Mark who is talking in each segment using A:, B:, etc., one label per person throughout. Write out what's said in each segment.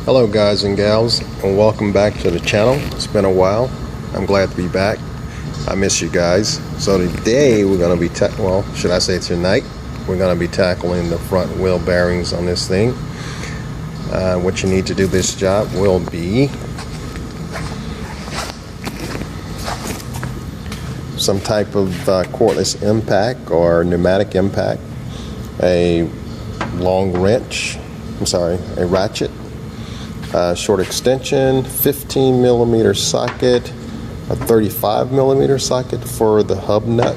A: Hello guys and gals, and welcome back to the channel. It's been a while. I'm glad to be back. I miss you guys. So today we're going to be should I say tonight, we're going to be tackling the front wheel bearings on this thing. What you need to do this job will be some type of cordless impact or pneumatic impact, a long wrench, a ratchet, short extension, 15 millimeter socket, a 35 millimeter socket for the hub nut,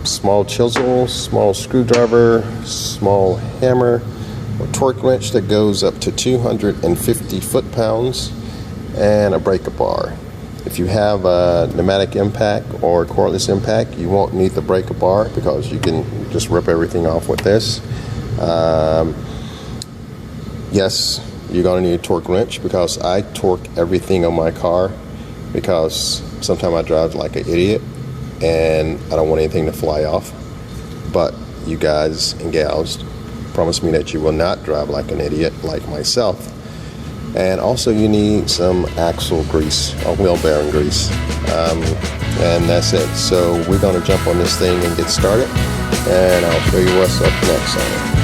A: small chisel, small screwdriver, small hammer, a torque wrench that goes up to 250 foot-pounds, and a breaker bar. If you have a pneumatic impact or cordless impact, you won't need the breaker bar because you can just rip everything off with this. Yes, you're going to need a torque wrench because I torque everything on my car because sometimes I drive like an idiot and I don't want anything to fly off. But you guys and gals promise me that you will not drive like an idiot like myself. And also you need some axle grease or wheel bearing grease. And that's it. So we're going to jump on this thing and get started. And I'll show you what's up next on it.